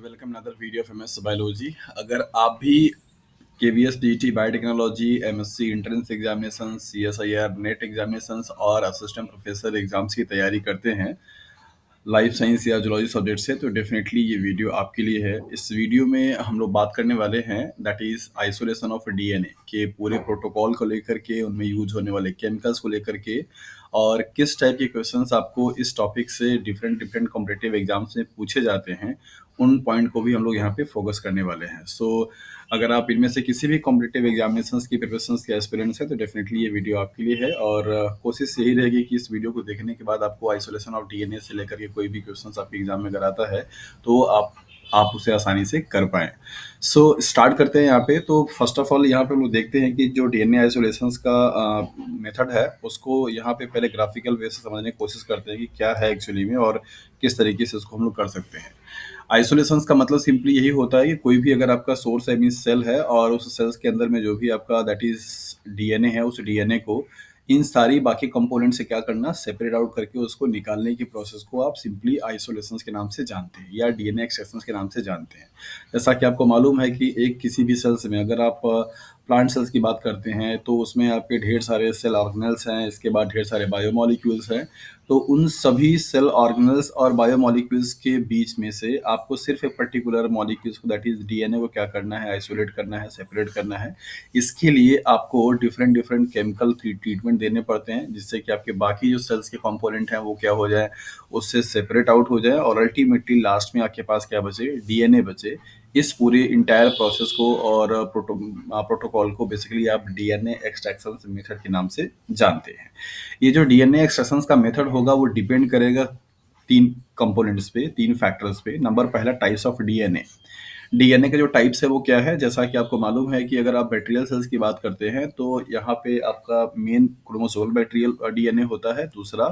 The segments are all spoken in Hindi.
Welcome another video of MS biology. अगर आप भी KVS DT biotechnology MSc entrance examination CSIR NET examinations और असिस्टेंट प्रोफेसर एग्जाम्स की तैयारी करते हैं लाइफ साइंस या जूलॉजी सब्जेक्ट से, तो डेफिनेटली ये वीडियो आपके लिए है। इस वीडियो में हम लोग बात करने वाले हैं that is isolation of DNA के पूरे प्रोटोकॉल को लेकर के, उनमें यूज होने वाले केमिकल्स को लेकर के, और किस टाइप के क्वेश्चंस आपको इस टॉपिक से डिफरेंट डिफरेंट कॉम्पिटिटिव एग्जाम्स में पूछे जाते हैं, उन पॉइंट को भी हम लोग यहाँ पे फोकस करने वाले हैं। सो अगर आप इनमें से किसी भी कॉम्पिटिटिव एग्जामिनेशंस की प्रिपरेशंस के एस्पिरेंट्स हैं तो डेफिनेटली ये वीडियो आपके लिए है। और कोशिश यही रहेगी कि इस वीडियो को देखने के बाद आपको आइसोलेशन ऑफ डीएनए से लेकर के कोई भी क्वेश्चंस आपके एग्जाम में अगर आता है तो आप उसे आसानी से कर पाएँ। सो स्टार्ट करते हैं यहाँ पे। तो फर्स्ट ऑफ ऑल यहाँ पे हम लोग देखते हैं कि जो डीएनए आइसोलेशंस का मेथड है उसको यहाँ पे पहले ग्राफिकल वे से समझने की कोशिश करते हैं कि क्या है एक्चुअली में और किस तरीके से इसको हम लोग कर सकते हैं। आइसोलेशंस का मतलब सिंपली यही होता है कि कोई भी अगर आपका सोर्स है मींस सेल है और उस सेल्स के अंदर में जो भी आपका दैट इज डीएनए है, उस डीएनए को इन सारी बाकी कंपोनेंट से क्या करना, सेपरेट आउट करके उसको निकालने की प्रोसेस को आप सिंपली आइसोलेशंस के नाम से जानते हैं या डीएनए एक्सट्रैक्शंस के नाम से जानते हैं। जैसा कि आपको मालूम है कि एक किसी भी सेल्स में अगर आप प्लांट सेल्स की बात करते हैं तो उसमें आपके ढेर सारे सेल ऑर्गेनेल्स हैं, इसके बाद ढेर सारे बायोमोलिक्यूल्स हैं। तो उन सभी सेल ऑर्गेनेल्स और बायोमोलिक्यूल्स के बीच में से आपको सिर्फ एक पर्टिकुलर मॉलिक्यूल्स को दैट इज डीएनए को क्या करना है, आइसोलेट करना है, सेपरेट करना है। इसके लिए आपको डिफरेंट डिफरेंट केमिकल ट्रीटमेंट देने पड़ते हैं जिससे कि आपके बाकी जो सेल्स के कंपोनेंट हैं वो क्या हो जाए, उससे सेपरेट आउट हो जाए और अल्टीमेटली लास्ट में आपके पास क्या बचे, डीएनए बचे। इस पूरे इंटायर प्रोसेस को और प्रोटोकॉल को बेसिकली आप डीएनए एक्सट्रैक्शन मेथड के नाम से जानते हैं। ये जो डीएनए एक्सट्रैक्शन का मेथड होगा वो डिपेंड करेगा तीन कंपोनेंट्स पे, तीन फैक्टर्स पे। नंबर पहला, टाइप्स ऑफ डीएनए। डीएनए के जो टाइप्स है वो क्या है, जैसा कि आपको मालूम है कि अगर आप बैक्टीरियल सेल्स की बात करते हैं तो यहाँ पे आपका मेन क्रोमोसोमल बैक्टीरियल डीएनए होता है, दूसरा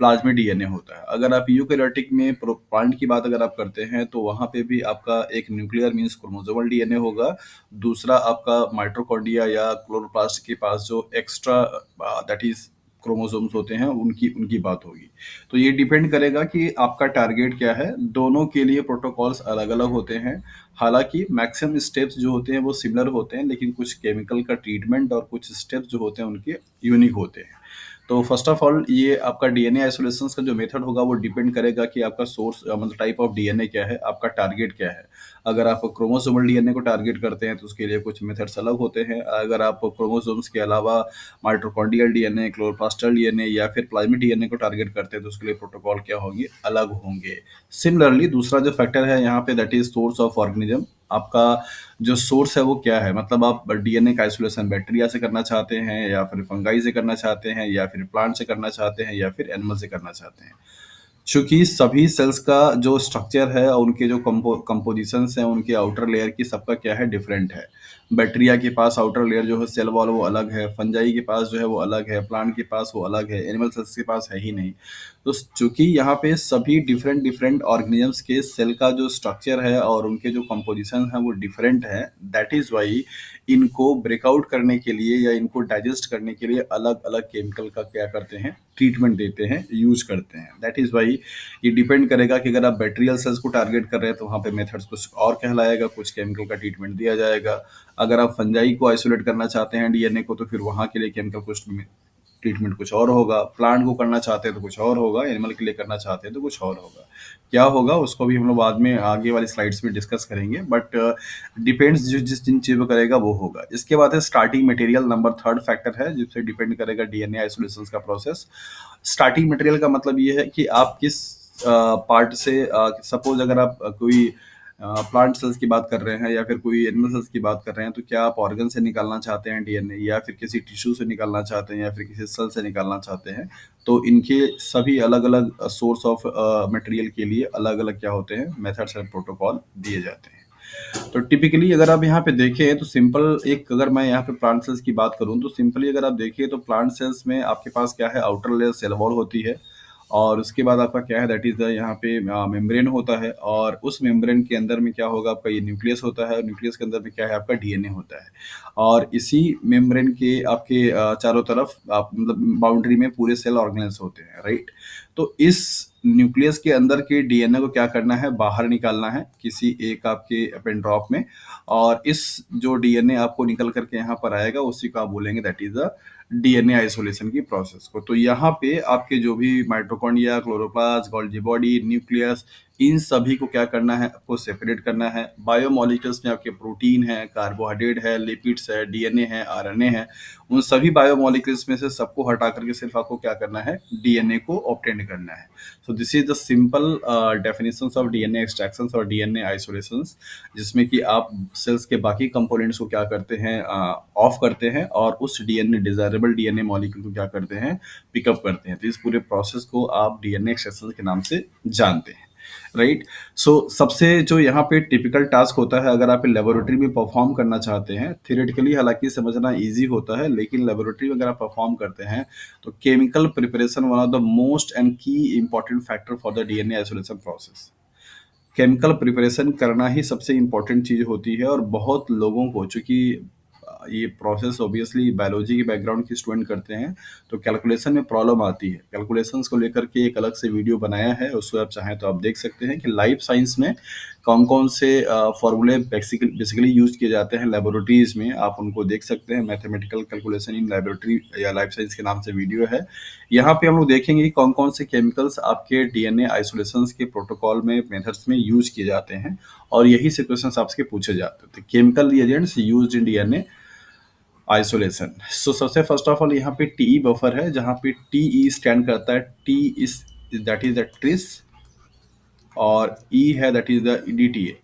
प्लाज्मिड डीएनए होता है। अगर आप यूकेरियोटिक में प्लांट की बात अगर आप करते हैं तो वहाँ पे भी आपका एक न्यूक्लियर मीन्स क्रोमोसोमल डीएनए होगा, दूसरा आपका माइटोकॉन्ड्रिया या क्लोरोप्लास्ट के पास जो एक्स्ट्रा दैट इज क्रोमोसोम्स होते हैं उनकी उनकी बात होगी। तो ये डिपेंड करेगा कि आपका टारगेट क्या है। दोनों के लिए प्रोटोकॉल्स अलग अलग होते हैं, हालांकि मैक्सिमम स्टेप्स जो होते हैं वो सिमिलर होते हैं, लेकिन कुछ केमिकल का ट्रीटमेंट और कुछ स्टेप्स जो होते हैं उनके यूनिक होते हैं। तो फर्स्ट ऑफ ऑल ये आपका डीएनए आइसोलेशन का जो मेथड होगा वो डिपेंड करेगा कि आपका सोर्स मतलब टाइप ऑफ डीएनए क्या है, आपका टारगेट क्या है। अगर आप क्रोमोसोमल डीएनए को टारगेट करते हैं तो उसके लिए कुछ मेथड्स अलग होते हैं। अगर आप क्रोमोसोम्स के अलावा माइटोकॉन्ड्रियल डीएनए, क्लोरोप्लास्टल डीएनए या फिर प्लाज्मिड डीएनए को टारगेट करते हैं तो उसके लिए प्रोटोकॉल क्या होंगे, अलग होंगे। सिमिलरली दूसरा जो फैक्टर है यहाँ पे that is source of organism. आपका जो सोर्स है वो क्या है, मतलब आप डीएनए का आइसोलेशन बैक्टीरिया से करना चाहते हैं या फिर फंगाई से करना चाहते हैं या फिर प्लांट से करना चाहते हैं या फिर एनिमल से करना चाहते हैं। चूंकि सभी सेल्स का जो स्ट्रक्चर है और उनके जो कंपोजिशंस हैं, उनके आउटर लेयर की सबका क्या है, डिफरेंट है। बैक्टीरिया के पास आउटर लेयर जो है सेल वॉल वो अलग है, फंजाई के पास जो है वो अलग है, प्लांट के पास वो अलग है, एनिमल सेल्स के पास है ही नहीं। तो चूंकि यहाँ पे सभी डिफरेंट डिफरेंट ऑर्गेनिजम्स के सेल का जो स्ट्रक्चर है और उनके जो कंपोजिशन है वो डिफरेंट है, दैट इज वाई इनको ब्रेकआउट करने के लिए या इनको डाइजेस्ट करने के लिए अलग अलग केमिकल का क्या करते हैं, ट्रीटमेंट देते हैं, यूज करते हैं। दैट इज वाई ये डिपेंड करेगा कि अगर आप बैक्टीरियल सेल्स को टारगेट कर रहे हैं तो वहाँ पे मेथड्स कुछ और कहलाएगा, कुछ केमिकल का ट्रीटमेंट दिया जाएगा। अगर आप फंजाई को आइसोलेट करना चाहते हैं डीएनए को तो फिर वहाँ के लिए केमिकल कुछ ट्रीटमेंट कुछ और होगा, प्लांट को करना चाहते हैं तो कुछ और होगा, एनिमल के लिए करना चाहते हैं तो कुछ और होगा। क्या होगा उसको भी हम लोग बाद में आगे वाली स्लाइड्स में डिस्कस करेंगे, बट डिपेंड्स जिस जिन चीज़ों करेगा वो होगा। इसके बाद है starting material, number third factor है जिससे डिपेंड करेगा डीएनए आइसोलेशन का प्रोसेस। स्टार्टिंग मटेरियल का मतलब ये है कि आप किस पार्ट से, सपोज अगर आप कोई प्लांट सेल्स की बात कर रहे हैं या फिर कोई एनिमल सेल्स की बात कर रहे हैं तो क्या आप ऑर्गन से निकालना चाहते हैं डीएनए या फिर किसी टिश्यू से निकालना चाहते हैं या फिर किसी सेल से निकालना चाहते हैं। तो इनके सभी अलग अलग सोर्स ऑफ मटेरियल के लिए अलग अलग क्या होते हैं, मेथड्स एंड प्रोटोकॉल दिए जाते हैं। तो टिपिकली अगर आप यहाँ पे देखें तो सिंपल एक, अगर मैं यहाँ पे प्लांट सेल्स की बात करूँ तो सिंपली अगर आप देखिए तो प्लांट सेल्स में आपके पास क्या है, आउटर लेयर सेल वॉल होती है और उसके बाद आपका क्या है, दैट इज यहाँ पे मेम्ब्रेन होता है और उस मेम्ब्रेन के अंदर में क्या होगा, आपका ये न्यूक्लियस होता है और न्यूक्लियस के अंदर में क्या है, आपका डीएनए होता है। और इसी मेम्ब्रेन के आपके चारों तरफ आप मतलब बाउंड्री में पूरे सेल ऑर्गेनेल्स होते हैं, राइट। तो इस न्यूक्लियस के अंदर के डीएनए को क्या करना है, बाहर निकालना है किसी एक आपके पेन ड्रॉप में, और इस जो डीएनए आपको निकल करके यहाँ पर आएगा उसी को आप बोलेंगे that is the DNA isolation की प्रोसेस को। तो यहाँ पे आपके जो भी mitochondria, chloroplast, Golgi body, nucleus, इन सभी को क्या करना है, आपको सेपरेट करना है। बायोमोलिक्यूल्स में आपके प्रोटीन है, कार्बोहाइड्रेट है, लिपिड्स है, डीएनए है, आरएनए है, उन सभी बायोमोलिक्यूल्स में से सबको हटा करके सिर्फ आपको क्या करना है, डीएनए को ऑब्टेन करना है। So this is the simple definitions of DNA extractions और डीएनए आइसोलेशंस, जिसमें कि आप सेल्स के बाकी कंपोनेंट्स को क्या करते हैं, ऑफ करते हैं और उस डीएनए डिजायरेबल डीएनए मॉलिक्यूल को क्या करते हैं, पिकअप करते हैं। तो इस पूरे प्रोसेस को आप डीएनए एक्सट्रैक्शन के नाम से जानते हैं, राइट। सो सबसे जो यहाँ पे टिपिकल टास्क होता है अगर आप लेबोरेटरी में परफॉर्म करना चाहते हैं, थियोरेटिकली हालांकि समझना इजी होता है, लेकिन लेबोरेटरी में अगर आप परफॉर्म करते हैं तो chemical preparation one of the most and key important factor for the DNA isolation process. Chemical preparation करना ही सबसे इम्पोर्टेंट चीज़ होती है, और बहुत लोगों को, चूँकि ये प्रोसेस ऑब्वियसली बायोलॉजी के बैकग्राउंड के स्टूडेंट करते हैं, तो कैलकुलेशन में प्रॉब्लम आती है। कैलकुलेशंस को लेकर के एक अलग से वीडियो बनाया है, उसको आप चाहें तो आप देख सकते हैं कि लाइफ साइंस में कौन-कौन से फॉर्मूले बेसिकली यूज़ किए जाते हैं लैबोरेटरीज़ में, आप उनको देख सकते हैं। मैथमेटिकल कैलकुलेशन इन लैबोरेटरी या लाइफ साइंस के नाम से वीडियो है। यहाँ पे हम लोग देखेंगे कि कौन-कौन से केमिकल्स आपके डीएनए आइसोलेशंस के प्रोटोकॉल में, मेथड्स में यूज़ किए जाते हैं, और यही से क्वेश्चंस आपसे पूछे जाते हैं। तो chemical reagents used in DNA isolation. So सबसे फर्स्ट ऑफ ऑल यहाँ पे टी बफर है, जहाँ पे टी स्टैंड करता है, T is that is the tris, और ई है that is the DTA,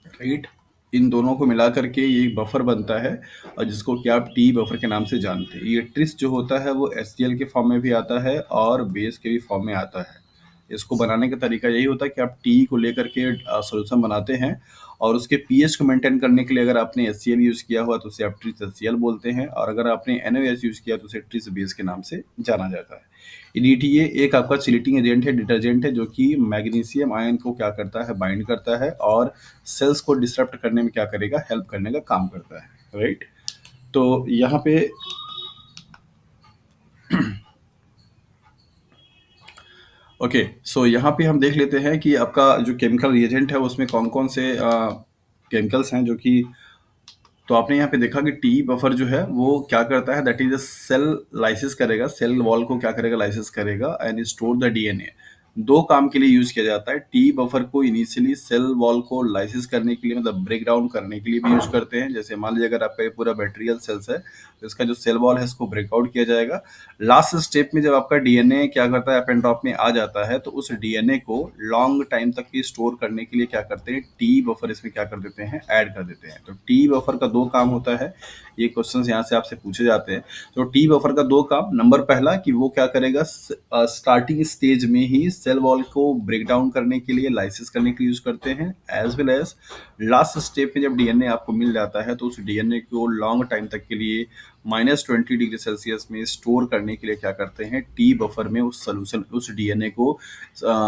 right. इन दोनों को मिला करके ये बफर बनता है, और जिसको कि आप टी बफर के नाम से जानते हैं। ये ट्रिस जो होता है वो HCl के फॉर्म में भी आता है और बेस के भी फॉर्म में आता है। इसको बनाने का तरीका यही होता है कि आप टी को लेकर के सॉल्यूशन बनाते हैं, और उसके पीएच को मेंटेन करने के लिए अगर आपने HCl यूज किया हुआ तो उसे आप ट्रिस HCl बोलते हैं, और अगर आपने NaOH यूज किया तो उसे ट्रिस बेस के नाम से जाना जाता है। DTA एक आपका चिलेटिंग एजेंट है, डिटर्जेंट है, जो कि मैग्नीशियम आयन को क्या करता है, बाइंड करता है, और सेल्स को डिसरप्ट करने में क्या करेगा, हेल्प करने का काम करता है, राइट। तो यहाँ पे ओके, सो यहाँ पे हम देख लेते हैं कि आपका जो केमिकल रिएजेंट है उसमें कौन कौन से केमिकल्स हैं, जो कि, तो आपने यहाँ पे देखा कि टी बफर जो है वो क्या करता है, that is a cell lysis करेगा, सेल वॉल को क्या करेगा, लाइसिस करेगा, एंड स्टोर द डीएनए। दो काम के लिए यूज किया जाता है। टी बफर को इनिशियली सेल वॉल को लाइसिस करने के लिए, मतलब ब्रेक डाउन करने के लिए भी यूज करते हैं। जैसे मान लीजिए अगर आपका ये पूरा बैक्टीरियल सेल्स है तो इसका जो सेल वॉल है इसको ब्रेकआउट किया जाएगा। लास्ट स्टेप में जब आपका डीएनए क्या करता है, एपेंड्रॉप में आ जाता है, तो उस डीएनए को लॉन्ग टाइम तक की स्टोर करने के लिए क्या करते हैं, टी बफर इसमें क्या कर देते हैं, ऐड कर देते हैं। तो टी बफर का दो काम होता है, ये क्वेश्चन यहाँ से आपसे पूछे जाते हैं। तो टी बफर का दो काम, नंबर पहला कि वो क्या करेगा, स्टार्टिंग स्टेज में ही सेल वॉल को ब्रेक डाउन करने के लिए, लाइसिस करने के लिए यूज करते हैं, as well as last step में जब डीएनए आपको मिल जाता है तो उस डीएनए को लॉन्ग टाइम तक के लिए -20 डिग्री सेल्सियस में स्टोर करने के लिए क्या करते हैं, टी बफर में उस सोल्यूशन, उस डीएनए को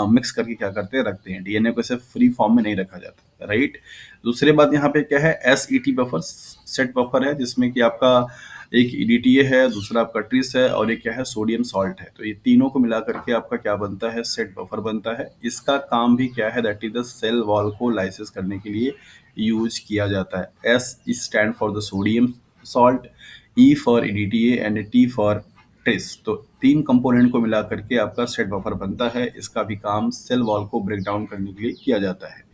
मिक्स करके क्या करते हैं, रखते हैं। डीएनए को ऐसे फ्री फॉर्म में नहीं रखा जाता, राइट। दूसरे बात यहाँ पे क्या है, SET बफर, सेट बफर है, जिसमें कि आपका एक EDTA है, दूसरा आपका ट्रिस है, और एक क्या है, सोडियम सॉल्ट है। तो ये तीनों को मिला करके आपका क्या बनता है, सेट बफर बनता है। इसका काम भी क्या है, that is the cell wall को लाइसिस करने के लिए यूज किया जाता है। S stand for the sodium salt, E for EDTA and T for tris. तो तीन कंपोनेंट को मिला करके आपका सेट बफर बनता है। इसका भी काम सेल वॉल को ब्रेक डाउन करने के लिए किया जाता है।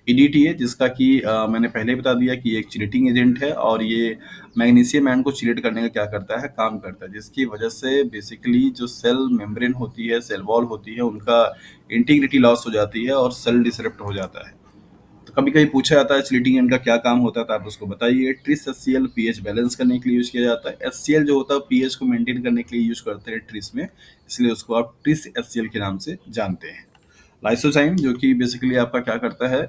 EDTA, जिसका कि मैंने पहले ही बता दिया कि एक चिलेटिंग एजेंट है, और ये मैग्नीशियम आयन को चिलेट करने का क्या करता है, काम करता है, जिसकी वजह से बेसिकली जो सेल मेम्ब्रेन होती है, सेल वॉल होती है, उनका इंटीग्रिटी लॉस हो जाती है और सेल डिसरप्ट हो जाता है। तो कभी कभी पूछा जाता है चिलेटिंग एजेंट का क्या काम होता है, तो आप उसको बताइए। ट्रिस HCl पीएच बैलेंस करने के लिए यूज किया जाता है। HCl जो होता है पीएच को मेंटेन करने के लिए यूज करते हैं ट्रिस में, इसलिए उसको आप ट्रिस HCl के नाम से जानते हैं। लाइसोजाइम, जो कि बेसिकली आपका क्या करता है,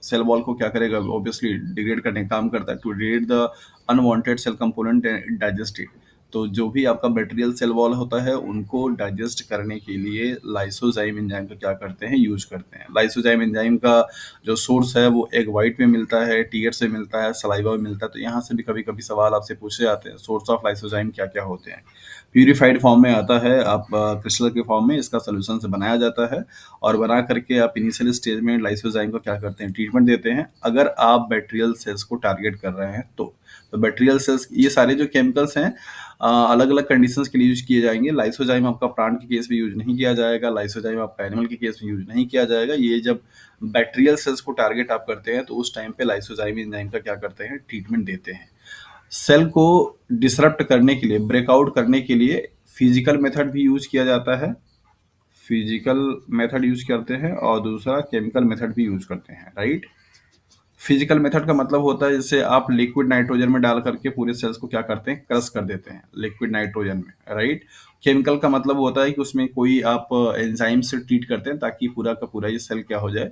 सेल वॉल को क्या करेगा, ऑब्वियसली डिग्रेड करने का काम करता है, to degrade the unwanted cell component and digest it. तो जो भी आपका बैक्टीरियल सेल वॉल होता है उनको डाइजेस्ट करने के लिए लाइसोजाइम एंजाइम का क्या करते हैं, यूज करते हैं। लाइसोजाइम एंजाइम का जो सोर्स है वो एग वाइट में मिलता है, टीयर से मिलता है, सलाइवा में मिलता है। तो यहाँ से भी कभी कभी सवाल आपसे पूछे जाते हैं सोर्स ऑफ लाइसोजाइम क्या क्या होते हैं। प्यूरिफाइड फॉर्म में आता है, आप क्रिस्टल के फॉर्म में इसका सोल्यूशन से बनाया जाता है और बना करके आप इनिशियल स्टेज में लाइसोजाइम को क्या करते हैं, ट्रीटमेंट देते हैं। अगर आप बैक्टीरियल सेल्स को टारगेट कर रहे हैं तो बैक्टीरियल सेल्स, ये सारे जो केमिकल्स हैं अलग अलग कंडीशंस के लिए यूज किए जाएंगे। लाइसोजाइम आपका प्लांट के केस में यूज नहीं किया जाएगा, लाइसोजाइम आपका एनिमल के केस में यूज नहीं किया जाएगा। ये जब बैक्टीरियल सेल्स को टारगेट आप करते हैं तो उस टाइम पे लाइसोजाइम एंजाइम का क्या करते हैं, ट्रीटमेंट देते हैं। सेल को डिसरप्ट करने के लिए, ब्रेकआउट करने के लिए फिजिकल मेथड भी यूज किया जाता है, फिजिकल मेथड यूज करते हैं, और दूसरा केमिकल मेथड भी यूज करते हैं, राइट। फिजिकल मेथड का मतलब होता है जैसे आप लिक्विड नाइट्रोजन में डाल करके पूरे सेल्स को क्या करते हैं, क्रश कर देते हैं लिक्विड नाइट्रोजन में, राइट। केमिकल का मतलब होता है कि उसमें कोई आप एंजाइम से ट्रीट करते हैं ताकि पूरा का पूरा ये सेल क्या हो जाए,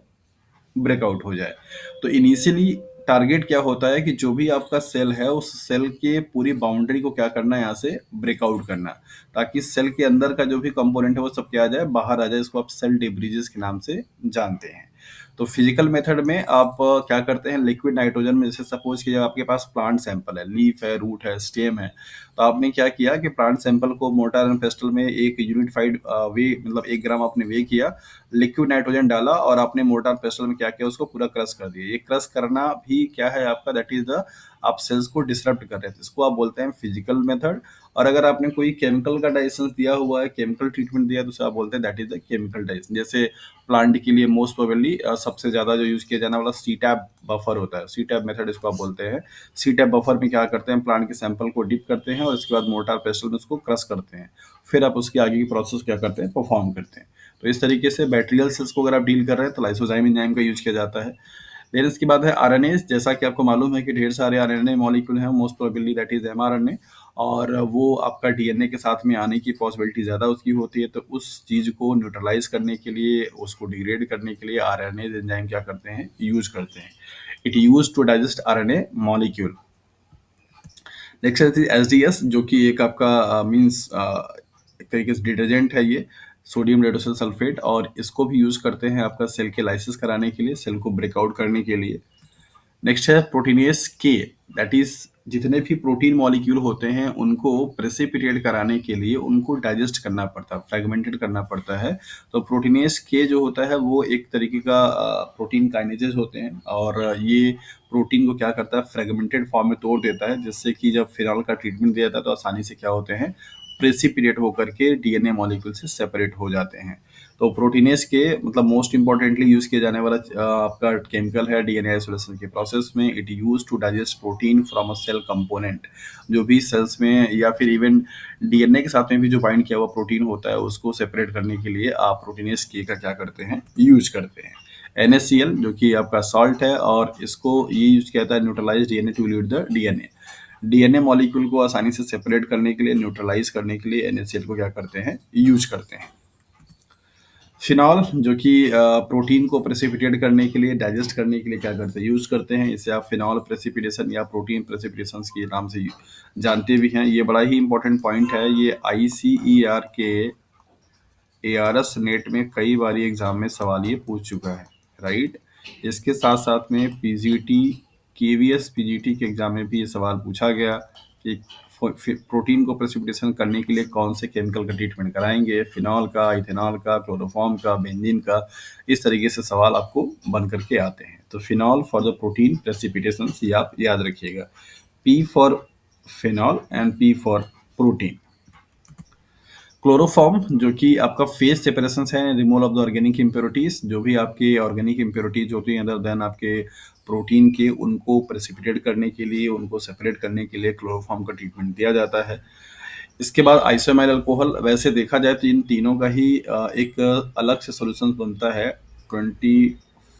ब्रेकआउट हो जाए। तो इनिशियली टारगेट क्या होता है कि जो भी आपका सेल है उस सेल के पूरी बाउंड्री को क्या करना है, यहाँ से ब्रेकआउट करना, ताकि सेल के अंदर का जो भी कंपोनेंट है वो सब क्या आ जाए, बाहर आ जाए। इसको आप सेल डिब्रीजेस के नाम से जानते हैं। तो फिजिकल मेथड में आप क्या करते हैं, लिक्विड नाइट्रोजन में, जैसे सपोज कीजिए आपके पास प्लांट सैंपल है, लीफ है, रूट है, स्टेम है। तो आपने क्या किया कि प्लांट सैंपल को मोर्टार एंड पेस्टल में एक यूनिफाइड वे, मतलब 1 ग्राम आपने वे किया, लिक्विड नाइट्रोजन डाला और आपने मोर्टार पेस्टल में क्या किया, उसको पूरा क्रश कर दिया। ये क्रश करना भी क्या है आपका, दैट इज द, आप सेल्स को डिसरप्ट कर रहे थे, इसको आप बोलते हैं फिजिकल मेथड। और अगर आपने कोई केमिकल का डाइजेशन दिया हुआ है, केमिकल ट्रीटमेंट दिया है, तो उसे आप बोलते हैं that is the chemical digestion. जैसे प्लांट के लिए मोस्ट प्रोबेबली सबसे ज्यादा जो यूज किया जाने वाला सी टैप बफर होता है, सी टैप मेथड इसको आप बोलते हैं। सी टैप बफर में क्या करते हैं, प्लांट के सैंपल को डिप करते हैं और इसके बाद मोर्टार पेस्टल में उसको क्रश करते हैं, फिर आप उसके आगे की प्रोसेस क्या करते हैं, परफॉर्म करते हैं। तो इस तरीके से बैक्टीरियल सेल्स को अगर आप डील कर रहे हैं तो लाइसोजाइम एंजाइम का यूज किया जाता है। देन इसके बाद है आरएनए। जैसा कि आपको मालूम है कि ढेर सारे आरएनए मॉलिक्यूल हैं, most probably that is mRNA, और वो आपका डीएनए के साथ में आने की पॉसिबिलिटी ज़्यादा उसकी होती है। तो उस चीज़ को न्यूट्रलाइज करने के लिए, उसको डिग्रेड करने के लिए आरएनए एंजाइम क्या करते हैं, यूज करते हैं। It use to digest RNA molecule. Next है एसडीएस, जो कि एक आपका मींस एक तरीके से डिटर्जेंट है, ये सोडियम हाइड्रोक्साइड सल्फेट, और इसको भी यूज करते हैं आपका सेल के लाइसिस कराने के लिए, सेल को ब्रेकआउट करने के लिए। नेक्स्ट है प्रोटीनेस के, दैट इज जितने भी प्रोटीन मॉलिक्यूल होते हैं उनको प्रेसिपिटेट कराने के लिए उनको डाइजेस्ट करना पड़ता है, फ्रेगमेंटेड करना पड़ता है। तो प्रोटीनेस के जो होता है वो एक तरीके का प्रोटीन काइनेजेस होते हैं, और ये प्रोटीन को क्या करता है, फ्रेगमेंटेड फॉर्म में तोड़ देता है, जिससे कि जब फिनॉल का ट्रीटमेंट दिया जाता है तो आसानी से क्या होते हैं, प्रेसिपिटेट होकर के डीएनए मॉलिक्यूल से सेपरेट हो जाते हैं। तो प्रोटीनेस के मतलब मोस्ट इंपॉर्टेंटली यूज किया जाने वाला आपका केमिकल है डीएनए आइसोलेशन के प्रोसेस में। It use to digest protein from a cell component. जो भी सेल्स में या फिर इवन डीएनए के साथ में भी जो बाइंड किया हुआ प्रोटीन होता है उसको सेपरेट करने के लिए आप प्रोटीनेस के का क्या करते हैं, यूज करते हैं। NaCl जो कि आपका सॉल्ट है, और इसको ये यूज किया जाता है neutralize DNA to lead the DNA. DNA molecule को आसानी से सेपरेट करने के लिए, न्यूट्रलाइज करने के लिए NaCl को क्या करते हैं, यूज करते हैं। फिनॉल जो कि प्रोटीन को प्रेसिपिटेट करने के लिए, डाइजेस्ट करने के लिए क्या करते हैं, यूज करते हैं। इसे आप फिनॉल प्रेसिपिटेशन या प्रोटीन प्रेसिपिटेशन के नाम से जानते भी हैं। ये बड़ा ही इंपॉर्टेंट पॉइंट है। ये ICER के ARS नेट में कई बार एग्जाम में सवाल ये पूछ चुका है, राइट। इसके साथ साथ में PGT, KVS PGT के एग्जाम में भी ये सवाल पूछा गया कि प्रोटीन को प्रेसिपिटेशन करने के लिए कौन से केमिकल का ट्रीटमेंट कराएंगे, फिनॉल का, इथेनॉल का, क्लोरोफॉर्म का, बेंजीन का। इस तरीके से सवाल आपको बन करके आते हैं। तो phenol for the protein precipitation, ये आप याद रखिएगा, P for phenol and P for protein. Chloroform जो कि आपका फेज सेपरेशन है, removal of the organic impurities. जो भी आपके ऑर्गेनिक इम्प्योरिटीज होती हैं अदर देन आपके प्रोटीन के, उनको प्रेसिपिटेट करने के लिए, उनको सेपरेट करने के लिए क्लोरोफॉर्म का ट्रीटमेंट दिया जाता है। इसके बाद आइसोमाइल अल्कोहल। वैसे देखा जाए तो इन तीनों का ही एक अलग से सॉल्यूशन बनता है 24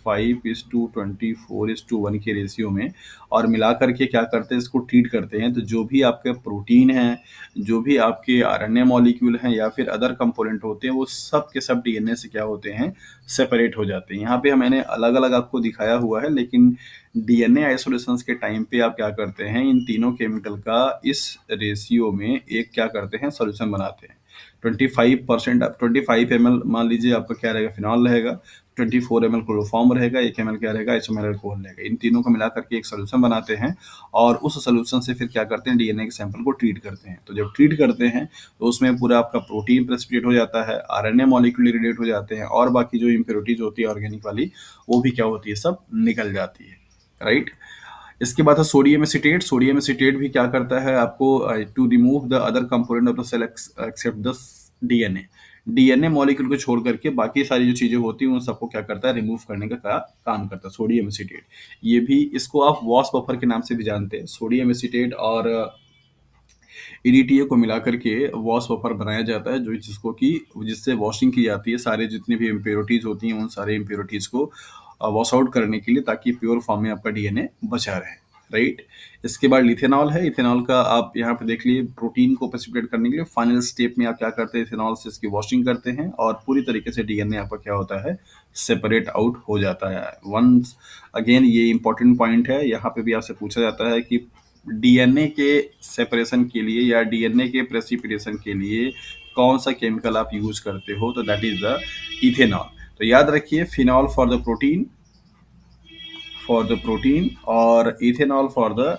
25:24:1 के रेशियो में और मिला करके क्या करते हैं, इसको ट्रीट करते हैं। तो जो भी आपके प्रोटीन हैं, जो भी आपके आरएनए मॉलिक्यूल हैं या फिर अदर कंपोनेंट होते हैं, वो सब के सब डीएनए से क्या होते हैं, सेपरेट हो जाते हैं। यहाँ पे मैंने अलग-अलग आपको दिखाया हुआ है, लेकिन डीएनए आइसोलेशंस के टाइम पे आप क्या करते हैं, इन तीनों केमिकल का इस रेशियो में एक क्या करते हैं, सॉल्यूशन बनाते हैं। 25% 25 ml मान लीजिए आपका क्या रहेगा, फिनॉल रहेगा, 24 ml क्लोरोफॉर्म रहेगा, 1 ml क्या रहेगा, आइसोमेरिल अल्कोहल रहेगा। इन तीनों को मिला करके एक सॉल्यूशन बनाते हैं और उस सॉल्यूशन से फिर क्या करते हैं, डीएनए के सैंपल को ट्रीट करते हैं। तो जब ट्रीट करते हैं तो उसमें पूरा आपका प्रोटीन प्रेसिपिटेट हो जाता है, आरएनए मॉलिक्यूल रिलेट हो जाते हैं और बाकी जो इम्प्योरिटीज होती है ऑर्गेनिक वाली, वो भी क्या होती है, सब निकल जाती है, राइट। इसके बाद है सोडियम एसीटेट। सोडियम एसीटेट भी क्या करता है आपको, to remove the other component of the cell except the DNA. DNA molecule को छोड़ करके बाकी सारी जो चीजें होती हैं उन सबको क्या करता है, रिमूव करने का काम करता है सोडियम एसीटेट। ये भी, इसको आप वॉश बफर के नाम से भी जानते हैं। सोडियम एसीटेट और ईडीटीए को मिला करके वॉश बफर बनाया जाता है, जो जिसको कि जिससे वॉशिंग की जाती है सारे जितनी भी इम्प्योरिटीज होती हैं, उन सारे इम्प्योरिटीज को वॉश आउट करने के लिए, ताकि प्योर फॉर्म में आपका डीएनए बचा रहे, राइट। इसके बाद इथेनॉल है। इथेनॉल का आप यहाँ पे देख लीजिए, प्रोटीन को प्रेसिपिटेट करने के लिए फाइनल स्टेप में आप क्या करते हैं, इथेनॉल से इसकी वॉशिंग करते हैं और पूरी तरीके से डीएनए आपका क्या होता है, सेपरेट आउट हो जाता है। वंस अगेन ये इंपॉर्टेंट पॉइंट है, यहाँ पे भी आपसे पूछा जाता है कि डीएनए के सेपरेशन के लिए या डीएनए के प्रेसिपिटेशन के लिए कौन सा केमिकल आप यूज करते हो, तो दैट इज द इथेनॉल। तो याद रखिए, फिनॉल फॉर द प्रोटीन और ethanol for the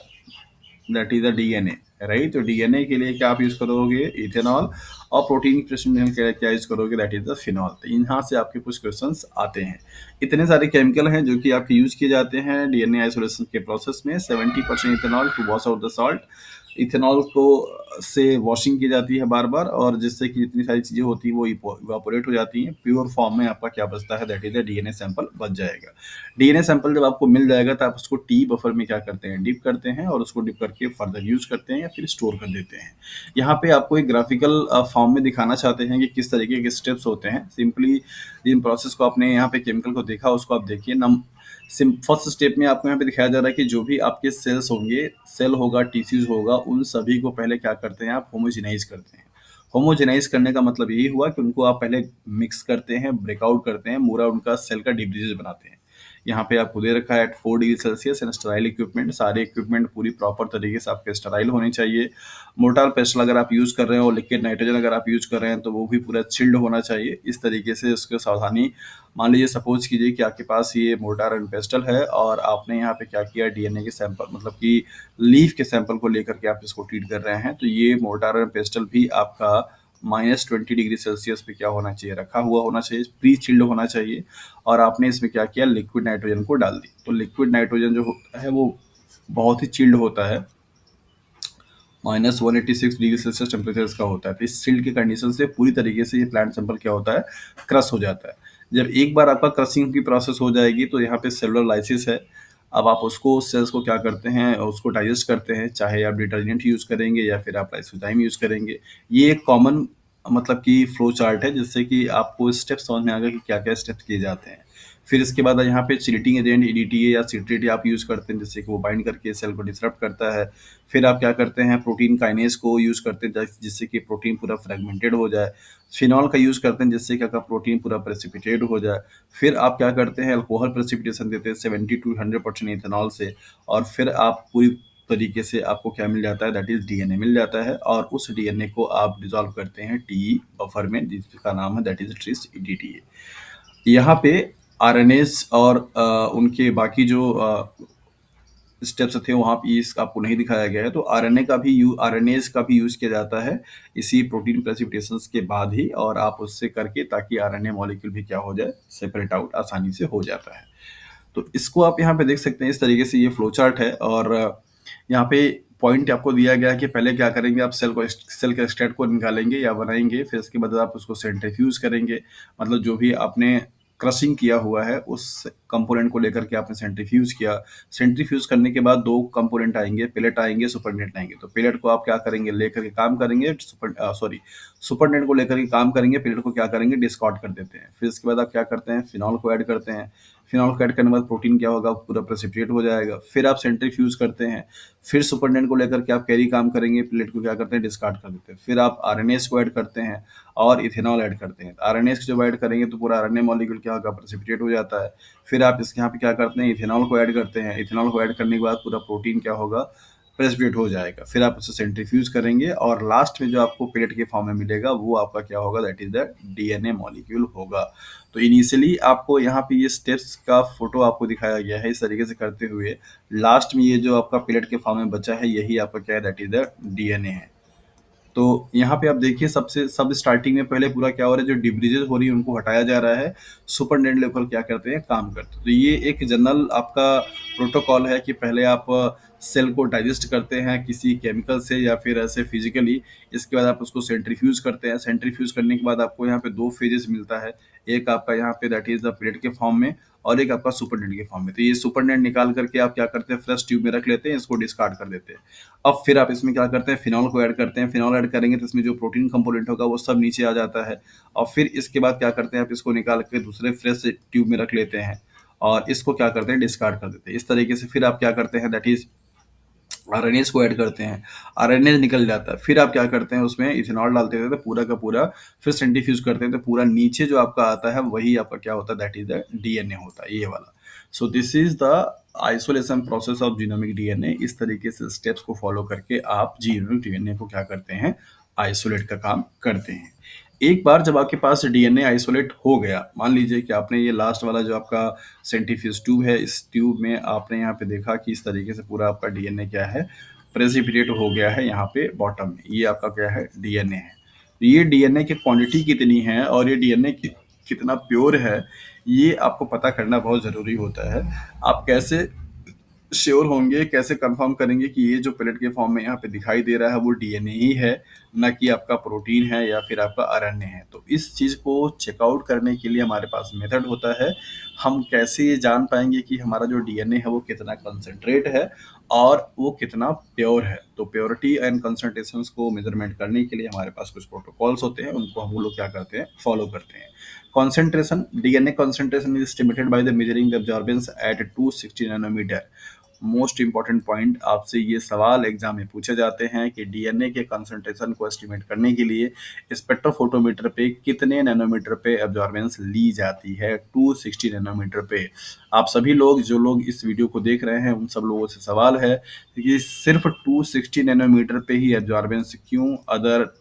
that is the DNA, right. तो डीएनए के लिए क्या आप यूज करोगे, इथेनॉल, और प्रोटीन प्रेसिपिटेशन के लिए क्या यूज करोगे, दैट इज द फिनॉल। तो यहाँ से आपके कुछ क्वेश्चंस आते हैं। इतने सारे केमिकल हैं जो कि आपके यूज किए जाते हैं डीएनए आइसोलेशन के प्रोसेस में। 70% ethanol to wash out the salt. Ethanol को से वॉशिंग की जाती है बार बार, और जिससे कि जितनी सारी चीजें होती है वो इवापोरेट हो जाती हैं। प्योर फॉर्म में आपका क्या बचता है, that is the DNA sample बच जाएगा। डीएनए सैंपल जब आपको मिल जाएगा तो आप उसको टी बफर में क्या करते हैं, डिप करते हैं और उसको डिप करके फर्दर यूज करते हैं या फिर स्टोर कर देते हैं। यहाँ पे आपको एक ग्राफिकल फॉर्म में दिखाना चाहते हैं कि किस तरीके के स्टेप्स होते हैं। सिंपली इन प्रोसेस को आपने यहाँ पे केमिकल को देखा, उसको आप देखिए। फर्स्ट स्टेप में आपको यहाँ पे दिखाया जा रहा है कि जो भी आपके सेल्स होंगे, सेल होगा, टिश्यूज होगा, उन सभी को पहले क्या करते हैं, आप होमोजेनाइज करते हैं। होमोजेनाइज करने का मतलब यही हुआ कि उनको आप पहले मिक्स करते हैं, ब्रेकआउट करते हैं, पूरा उनका सेल का डिब्रीजेज बनाते हैं। यहाँ पे आपको दे रखा है at 4 degree Celsius and sterile equipment. सारे इक्विपमेंट पूरी प्रॉपर तरीके से आपके स्टराइल होने चाहिए। मोर्टार पेस्टल अगर आप यूज कर रहे हो, लिक्विड नाइट्रोजन अगर आप यूज कर रहे हैं, तो वो भी पूरा चिल्ड होना चाहिए। इस तरीके से उसको सावधानी, मान लीजिए सपोज कीजिए कि आपके पास ये मोर्टार एंड पेस्टल है और आपने यहाँ पे क्या किया, डीएनए के सैंपल मतलब कि लीफ के सैंपल को लेकर के आप इसको ट्रीट कर रहे हैं। तो ये मोर्टार एंड पेस्टल भी आपका -20 डिग्री सेल्सियस पे क्या होना चाहिए, रखा हुआ होना चाहिए, प्री चिल्ड होना चाहिए। और आपने इसमें क्या किया, लिक्विड नाइट्रोजन को डाल दी। तो लिक्विड नाइट्रोजन जो होता है वो बहुत ही चिल्ड होता है, -186 डिग्री सेल्सियस टेम्परेचर का होता है। तो इस चिल्ड की कंडीशन से पूरी तरीके से ये प्लांट सैंपल क्या होता है, क्रश हो जाता है। जब एक बार आपका क्रशिंग की प्रोसेस हो जाएगी तो यहाँ पे सेलुलर लाइसिस है। अब आप उसको सेल्स को क्या करते हैं, उसको डाइजेस्ट करते हैं, चाहे आप डिटर्जेंट यूज करेंगे या फिर आप लाइसोजाइम यूज करेंगे। ये एक कॉमन मतलब कि फ्लो चार्ट है, जिससे कि आपको स्टेप समझ में आएगा कि क्या क्या स्टेप्स किए जाते हैं। फिर इसके बाद यहाँ पे चिल्टिंग एजेंट ईडीटीए या सिट्रेट आप यूज करते हैं, जिससे कि वो बाइंड करके सेल को डिसरप्ट करता है। फिर आप क्या करते हैं, प्रोटीन काइनेज को यूज करते हैं, जिससे कि प्रोटीन पूरा फ्रेगमेंटेड हो जाए। फिनॉल का यूज करते हैं, जिससे कि आपका प्रोटीन पूरा प्रेसिपिटेट हो जाए। फिर आप क्या करते हैं, अल्कोहल प्रेसिपिटेशन देते हैं 70 to 100% इथेनॉल से। और फिर आप पूरी तरीके से आपको क्या मिल जाता है, दैट इज डीएनए मिल जाता है। और उस डीएनए को आप डिसॉल्व करते हैं टी बफर में, जिसका नाम है दैट इज ट्रिस ईडीटीए। यहाँ पे आरएनएस और उनके बाकी जो स्टेप्स थे वहाँ पे इस आपको नहीं दिखाया गया है। तो आरएनएस का भी यूज किया जाता है इसी प्रोटीन प्रेसिपिटेशन के बाद ही, और आप उससे करके ताकि आरएनए मॉलिक्यूल भी क्या हो जाए, सेपरेट आउट आसानी से हो जाता है। तो इसको आप यहाँ पे देख सकते हैं, इस तरीके से ये फ्लो चार्ट है। और यहाँ पे पॉइंट आपको दिया गया है कि पहले क्या करेंगे, आप सेल के एक्सट्रैक्ट को निकालेंगे या बनाएंगे, फिर इसके बाद आप उसको सेंट्रीफ्यूज करेंगे। मतलब जो भी आपने क्रशिंग किया हुआ है उस कंपोनेंट को लेकर के आपने सेंट्रीफ्यूज किया। सेंट्रीफ्यूज करने के बाद 2 कंपोनेंट आएँगे, पेलेट आएँगे, सुपरनेट आएँगे। तो पेलेट को आप क्या करेंगे, लेकर के काम करेंगे, सुपरनेट को लेकर के काम करेंगे, पेलेट को क्या करेंगे, डिस्कार्ड कर देते हैं। फिर इसके बाद आप क्या करते हैं, फिनॉल को ऐड करते हैं। फिनॉल को ऐड करने के बाद प्रोटीन क्या होगा, पूरा प्रेसिपिटेट हो जाएगा। फिर आप सेंट्रीफ्यूज करते हैं, फिर सुपरनेट को लेकर के आप कैरी काम करेंगे, प्लेट को क्या करते हैं, डिस्कार्ड कर देते हैं। फिर आप आरएनएस को ऐड करते हैं और इथेनॉल ऐड करते हैं। आरएनएस जब ऐड करेंगे तो पूरा आरएनए मॉलिक्यूल क्या होगा, प्रेसिपिटेट हो जाता है। फिर आप इसके यहाँ पे क्या करते हैं, इथेनॉल को ऐड करते हैं। इथेनॉल को ऐड करने के बाद पूरा प्रोटीन क्या होगा, प्रेसिपिटेट हो जाएगा। फिर आप उसे सेंट्रीफ्यूज करेंगे और लास्ट में जो आपको पेलेट के फॉर्म में मिलेगा वो आपका क्या होगा, that is the DNA molecule होगा। तो इनिशियली आपको यहाँ पे ये स्टेप्स का फोटो आपको दिखाया गया है, इस तरीके से करते हुए लास्ट में ये जो आपका पेलेट के फॉर्म में बचा है यही आपका क्या है, दैट इज द डीएनए है। तो यहाँ पे आप देखिए सब स्टार्टिंग में पहले पूरा क्या हो रहा है, जो डिब्रीजेज हो रही है उनको हटाया जा रहा है। सुपरनेट लेवल क्या करते हैं, काम करते हैं। तो ये एक जनरल आपका प्रोटोकॉल है कि पहले आप सेल को डाइजेस्ट करते हैं किसी केमिकल से या फिर ऐसे फिजिकली। इसके बाद आप उसको सेंट्रीफ्यूज करते हैं। सेंट्रीफ्यूज करने के बाद आपको यहाँ पे 2 फेजेस मिलता है। एक आपका यहाँ पे दैट इज द पेलेट के फॉर्म में और एक आपका सुपरनेट के फॉर्म में। तो ये सुपरनेट निकाल करके आप क्या करते हैं, फ्रेश ट्यूब में रख लेते हैं, इसको डिस्कार्ड कर देते हैं। अब फिर आप इसमें क्या करते हैं, फिनॉल को ऐड करते हैं। फिनॉल ऐड करेंगे तो इसमें जो प्रोटीन कंपोनेंट होगा वो सब नीचे आ जाता है। और फिर इसके बाद क्या करते हैं, आप इसको निकाल के दूसरे फ्रेश ट्यूब में रख लेते हैं और इसको क्या करते हैं, डिस्कार्ड कर देते हैं। इस तरीके से फिर आप क्या करते हैं, दैट इज आरएनएस को ऐड करते हैं। आरएनएस निकल जाता है। फिर आप क्या करते हैं, उसमें इथेनॉल डालते हैं तो पूरा का पूरा फिर सेंट्रीफ्यूज करते हैं तो पूरा नीचे जो आपका आता है वही आपका क्या होता है, दैट इज द डीएनए होता है, ये वाला। So this is the isolation process of genomic DNA. इस तरीके से स्टेप्स को फॉलो करके आप जीनोमिक डीएनए को क्या करते हैं, आइसोलेट का काम करते हैं। एक बार जब आपके पास डीएनए आइसोलेट हो गया, मान लीजिए कि आपने ये लास्ट वाला जो आपका सेंट्रीफ्यूज ट्यूब है, इस ट्यूब में आपने यहाँ पे देखा कि इस तरीके से पूरा आपका डीएनए क्या है, प्रेसिपिटेट हो गया है यहाँ पे बॉटम में। ये आपका क्या है, डीएनए है। तो ये डीएनए की क्वांटिटी कितनी है और ये डीएनए कितना प्योर है, ये आपको पता करना बहुत ज़रूरी होता है। आप कैसे श्योर होंगे, कैसे कंफर्म करेंगे कि ये जो पेलेट के फॉर्म में यहाँ पे दिखाई दे रहा है वो डीएनए ही है, ना कि आपका प्रोटीन है या फिर आपका आरएनए है। तो इस चीज़ को चेकआउट करने के लिए हमारे पास मेथड होता है। हम कैसे ये जान पाएंगे कि हमारा जो डीएनए है वो कितना कंसंट्रेट है और वो कितना प्योर है। तो प्योरिटी एंड कंसंट्रेशंस को मेजरमेंट करने के लिए हमारे पास कुछ प्रोटोकॉल्स होते हैं, उनको हम लोग क्या करते हैं, फॉलो करते हैं। Concentration, DNA concentration is estimated by the measuring the absorbance at 260 nanometer. Most important point, आपसे ये सवाल एग्जाम में पूछे जाते हैं कि डीएनए के कंसंट्रेशन को एस्टिमेट करने के लिए स्पेक्ट्रोफोटोमीटर पे कितने नैनोमीटर पे एब्जॉर्बेंस ली जाती है, 260 नैनोमीटर पे। आप सभी लोग जो लोग इस वीडियो को देख रहे हैं उन सब लोगों से सवाल है कि सिर्फ 260 नैनोमीटर पे ही एब्जॉर्बेंस क्यों, अदर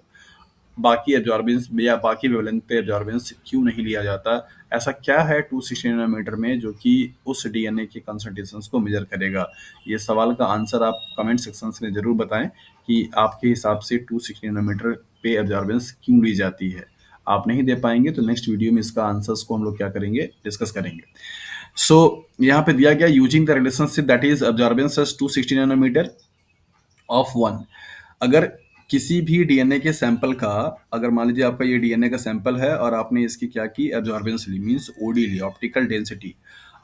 बाकी एब्जॉर्बेंस या बाकी वेवलेंथ पे एब्जॉर्बेंस क्यों नहीं लिया जाता। ऐसा क्या है 260 नैनोमीटर में जो कि उस डीएनए के कंसंट्रेशंस को मेजर करेगा। ये सवाल का आंसर आप कमेंट सेक्शन में जरूर बताएं कि आपके हिसाब से 260 नैनोमीटर पे एब्जॉर्बेंस क्यों ली जाती है। आप नहीं दे पाएंगे तो नेक्स्ट वीडियो में इसका आंसर्स को हम लोग क्या करेंगे, डिस्कस करेंगे। सो यहाँ पे दिया गया using the relationship that is absorbance 260 nanometer of 1। अगर किसी भी डीएनए के सैंपल का, अगर मान लीजिए आपका ये डीएनए का सैंपल है और आपने इसकी क्या की, एब्जॉर्बेंस ली, मींस ओडी ली, ऑप्टिकल डेंसिटी।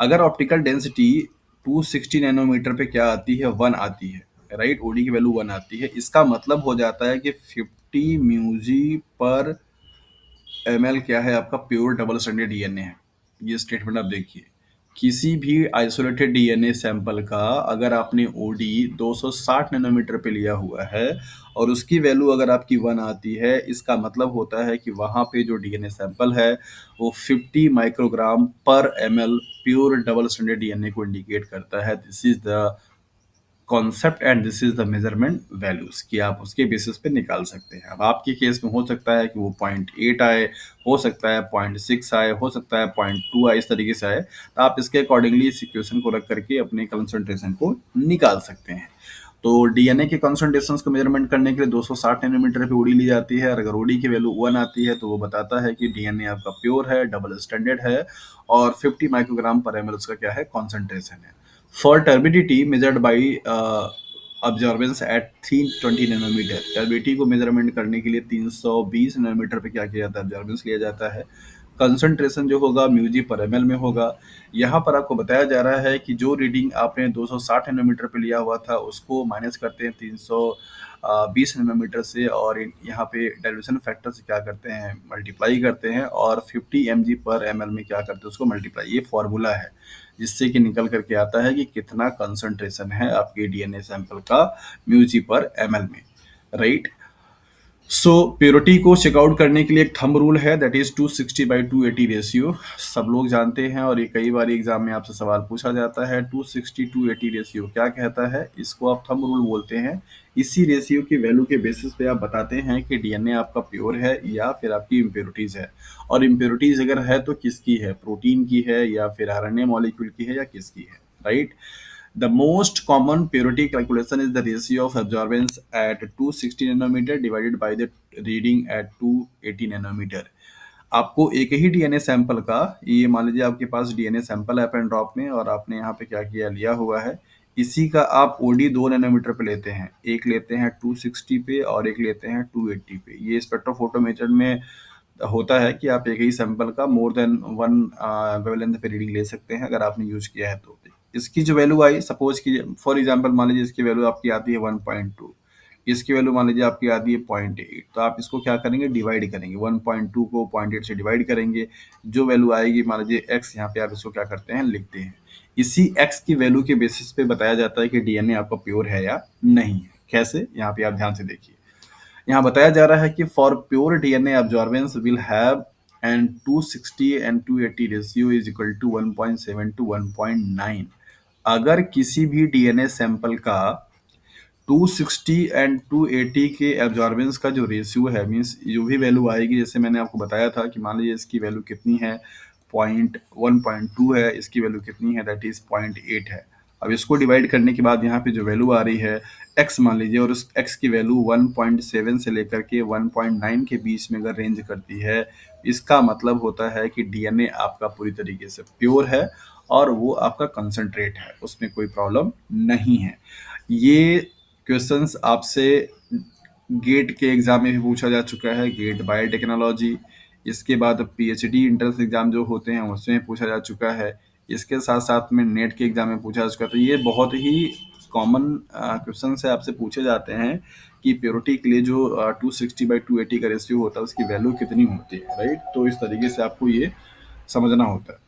अगर ऑप्टिकल डेंसिटी 260 नैनोमीटर पे क्या आती है, 1 आती है, राइट, ओडी की वैल्यू 1 आती है, इसका मतलब हो जाता है कि 50 म्यूजी पर एमएल क्या है, आपका प्योर डबल स्टैंडर्ड डीएनए है। ये स्टेटमेंट आप देखिए, किसी भी आइसोलेटेड डीएनए सैंपल का अगर आपने ओडी 260 नैनोमीटर पे लिया हुआ है और उसकी वैल्यू अगर आपकी 1 आती है, इसका मतलब होता है कि वहां पे जो डीएनए सैंपल है वो 50 माइक्रोग्राम पर ML pure double standard DNA को इंडिकेट करता है। This is the concept and this is the measurement values कि आप उसके बेसिस पे निकाल सकते हैं। अब आपके केस में हो सकता है कि वो 0.8 आए, हो सकता है 0.6 आए, हो सकता है 0.2 आए, इस तरीके से आए। तो आप इसके अकॉर्डिंगली इस इक्वेशन को रख करके अपने कंसंट्रेशन को निकाल सकते हैं। तो डीएनए के कंसंट्रेशन को मेजरमेंट करने के लिए 260 नैनोमीटर पे ओडी ली जाती है और अगर ओडी की वैल्यू 1 आती है तो वो बताता है कि डीएनए आपका प्योर है, डबल स्टैंडर्ड है और 50 माइक्रोग्राम पर एमएल उसका क्या है, कॉन्सेंट्रेशन है। For turbidity measured by absorbance at 320 nanometer, turbidity को मेजरमेंट करने के लिए 320 नैनोमीटर पे क्या किया जाता है, एब्जॉर्बेंस लिया जाता है। कंसंट्रेशन जो होगा म्यूजी पर एमएल में होगा। यहाँ पर आपको बताया जा रहा है कि जो रीडिंग आपने 260 नैनोमीटर पे लिया हुआ था उसको माइनस करते हैं 320 नैनोमीटर से, और यहाँ पे डाइल्यूशन फैक्टर से क्या करते हैं, मल्टीप्लाई करते हैं, और 50 mg पर ml में क्या करते हैं, उसको मल्टीप्लाई। ये फॉर्मूला है जिससे कि निकल करके आता है कि कितना कंसंट्रेशन है आपके डीएनए सैंपल का म्यूजी पर एमएल में, राइट। सो प्योरिटी को चेकआउट करने के लिए एक थंब रूल है, दैट इज 260/280 रेशियो। सब लोग जानते हैं और ये कई बार एग्जाम में आपसे सवाल पूछा जाता है। 260/280 रेशियो क्या कहता है, इसको आप थंब रूल बोलते हैं। इसी रेशियो की वैल्यू के बेसिस पे आप बताते हैं कि डीएनए आपका प्योर है या फिर आपकी इम्प्योरिटीज है। और इम्प्योरिटीज अगर है तो किसकी है, प्रोटीन की है या फिर आरएनए मॉलिक्यूल की है या किसकी है, right. The most common purity calculation is the ratio of absorbance at 260 nanometer divided by the reading at 280 nanometer. आपको एक ही डीएनए सैंपल का, ये मान लीजिए आपके पास डीएनए सैंपल है पेन ड्रॉप में और आपने यहाँ पे क्या किया, लिया हुआ है, इसी का आप ओडी 2 नैनोमीटर पे लेते हैं, एक लेते हैं 260 पे और एक लेते हैं 280 पे। ये स्पेक्ट्रोफोटोमीटर में होता है कि आप एक ही सैंपल का मोर देन वन वेवलेंथ पे रीडिंग ले सकते हैं अगर आपने यूज किया है तो। इसकी जो वैल्यू आई, सपोज की फॉर एग्जांपल मान लीजिए इसकी वैल्यू आपकी आती है 1.2, इसकी वैल्यू मान लीजिए आपकी आती है 0.8, तो आप इसको क्या करेंगे, डिवाइड करेंगे, 1.2 को 0.8 से डिवाइड करेंगे, जो वैल्यू आएगी मान लीजिए x, यहाँ पे आप इसको क्या करते हैं, लिखते हैं। इसी x की वैल्यू के बेसिस पे बताया जाता है कि डीएनए आपका प्योर है या नहीं है। कैसे, यहाँ पे आप ध्यान से देखिए, यहाँ बताया जा रहा है कि for pure DNA absorbance will have and 260 and 280 ratio is equal to 1.7 to 1.9। अगर किसी भी डीएनए सैंपल का 260 एंड 280 के एब्जॉर्बेंस का जो रेशियो है, मींस जो भी वैल्यू आएगी, जैसे मैंने आपको बताया था कि मान लीजिए इसकी वैल्यू कितनी है, 1.2 है, इसकी वैल्यू कितनी है, दैट इज 0.8 है। अब इसको डिवाइड करने के बाद यहाँ पे जो वैल्यू आ रही है x मान लीजिए, और उस x की वैल्यू 1.7 से लेकर के 1.9 के बीच में अगर रेंज करती है, इसका मतलब होता है कि डीएनए आपका पूरी तरीके से प्योर है और वो आपका कंसंट्रेट है, उसमें कोई प्रॉब्लम नहीं है। ये क्वेश्चंस आपसे गेट के एग्जाम में भी पूछा जा चुका है, गेट बायोटेक्नोलॉजी। इसके बाद पीएचडी एंट्रेंस एग्जाम जो होते हैं उसमें पूछा जा चुका है। इसके साथ साथ में नेट के एग्जाम में पूछा जा चुका है। तो ये बहुत ही कॉमन क्वेश्चन से आपसे पूछे जाते हैं कि प्योरिटी के लिए जो 260/280 का रेशियो होता है उसकी वैल्यू कितनी होती है, राइट। तो इस तरीके से आपको ये समझना होता है।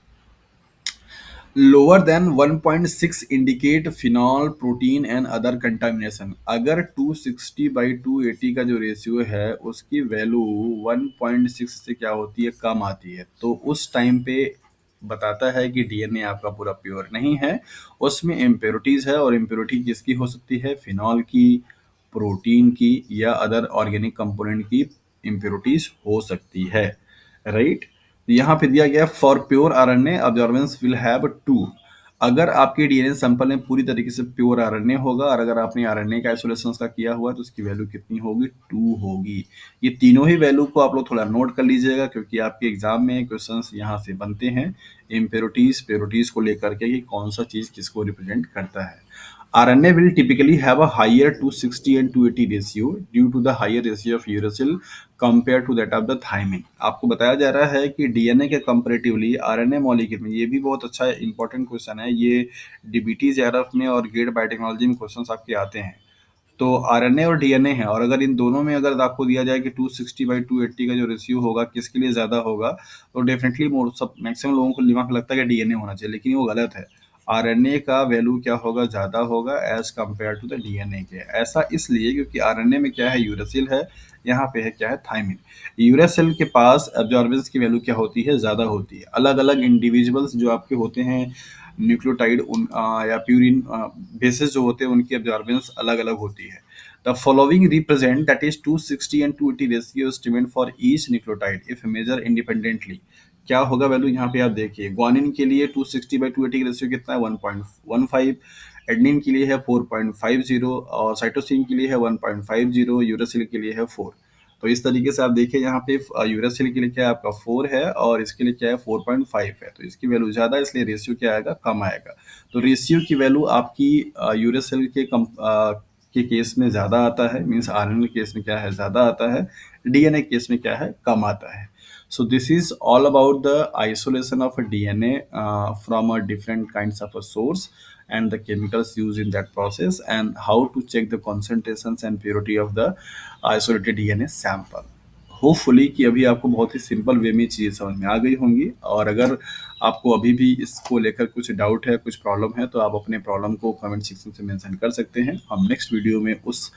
Lower than 1.6 indicate phenol, protein and other contamination. अगर 260/280 का जो रेशियो है उसकी वैल्यू 1.6 से क्या होती है, कम आती है, तो उस टाइम पे बताता है कि डीएनए आपका पूरा प्योर नहीं है, उसमें इम्प्योरिटीज है। और इम्प्योरिटी किसकी हो सकती है, फिनॉल की, प्रोटीन की या अदर ऑर्गेनिक कंपोनेंट की इम्प्योरिटीज हो सकती है, राइट। यहाँ पे दिया गया for pure RNA absorbance will have 2। अगर आपके डीएनए सैंपल में पूरी तरीके से प्योर आरएनए होगा और अगर आपने आरएनए का आइसोलेशन का किया हुआ है तो उसकी वैल्यू कितनी होगी, 2 होगी। ये तीनों ही वैल्यू को आप लोग थोड़ा नोट कर लीजिएगा क्योंकि आपके एग्जाम में क्वेश्चंस यहाँ से बनते हैं इम्प्योरिटीज प्योरिटीज को लेकर के कि कौन सा चीज किसको रिप्रेजेंट करता है। RNA will typically have a higher 260 and 280 ratio due to the higher ratio of uracil compared to that of the thymine। आपको बताया जा रहा है कि डीएनए के कंपैरेटिवली आरएनए मॉलिक्यूल में, ये भी बहुत अच्छा इंपॉर्टेंट क्वेश्चन है, ये डीबीटी जेआरएफ में और गेट बायोटेक्नोलॉजी में क्वेश्चंस आपके आते हैं। तो आरएनए और डीएनए है और अगर इन दोनों में अगर आपको दिया जाए कि 260/280 का जो रेशियो होगा किसके लिए ज्यादा होगा, तो डेफिनेटली सब मैक्सिमम लोगों को दिमाग में लगता है कि डीएनए होना चाहिए, लेकिन वो गलत है। आरएनए का वैल्यू क्या होगा, ज्यादा होगा as compared to the DNA के। ऐसा इसलिए क्योंकि आरएनए में क्या है, यूरेसिल है, यहाँ पे है क्या है, थाइमिन। यूरेसिल के पास एब्जॉर्बेंस की वैल्यू क्या होती है, ज्यादा होती है। अलग अलग इंडिविजुअल्स जो आपके होते हैं न्यूक्लियोटाइड या प्यूरिन बेसिस जो होते हैं उनकी एब्जॉर्बेंस अलग अलग होती है। The following represent that is 260 and 280 ratio estimate for each nucleotide if measured independently। क्या होगा वैल्यू, यहाँ पे आप देखिए, ग्वानिन के लिए 260/280 का रेशियो कितना है, 1.15। एडनिन के लिए है 4.50 और साइटोसिन के लिए है 1.50, यूरासिल के लिए है 4। तो इस तरीके से आप देखिए यहाँ पे यूरासिल के लिए क्या है आपका 4 है और इसके लिए क्या है 4.5 है, तो इसकी वैल्यू ज्यादा है इसलिए रेशियो क्या आएगा, कम आएगा। तो रेशियो की वैल्यू आपकी यूरासिल के केस में ज्यादा आता है, मीन्स आरएनए केस में क्या है, ज्यादा आता है, डीएनए केस में क्या है, कम आता है। So this is all about the isolation of a DNA from a different kinds of a source, and the chemicals used in that process, and how to check the concentrations and purity of the isolated DNA sample. Hopefully कि अभी आपको बहुत ही सिंपल वे में चीज़ें समझ में आ गई होंगी, और अगर आपको अभी भी इसको लेकर कुछ डाउट है, कुछ प्रॉब्लम है, तो आप अपने प्रॉब्लम को कमेंट सेक्शन से मेंशन कर सकते हैं। हम नेक्स्ट वीडियो में उस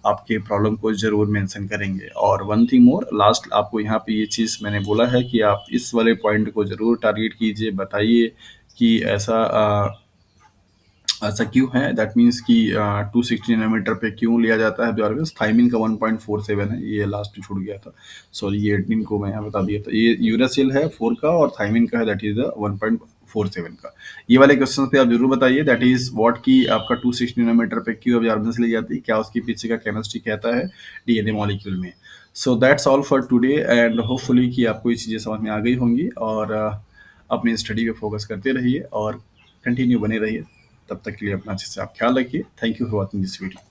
आपके प्रॉब्लम को ज़रूर मेंशन करेंगे। और वन थिंग मोर, लास्ट आपको यहाँ पे ये चीज़ मैंने बोला है कि आप इस वाले पॉइंट को ज़रूर टारगेट कीजिए, बताइए कि ऐसा क्यों है, दैट मीन्स कि 260 नैनोमीटर पे क्यों लिया जाता है एब्जॉर्बेंस। थाइमिन का 1.47 है, ये लास्ट में छूट गया था, सॉरी, ये एडमिन को मैं यहाँ बता दिया था। ये यूरासिल है 4 का, और थाइमिन का है दैट इज द 1.47 का। ये वाले क्वेश्चन पे आप जरूर बताइए दैट इज व्हाट की आपका 260 नैनोमीटर पे क्यों एब्जॉर्बेंस ली जाती है, क्या उसके पीछे का केमिस्ट्री कहता है डीएनए मॉलिक्यूल में। So that's all for today, and hopefully कि आपको ये चीज़ें समझ में आ गई होंगी, और अपनी स्टडी पे फोकस करते रहिए और कंटिन्यू बने रहिए। तब तक के लिए अपना अच्छे से आप ख्याल रखिए। Thank you for watching this video.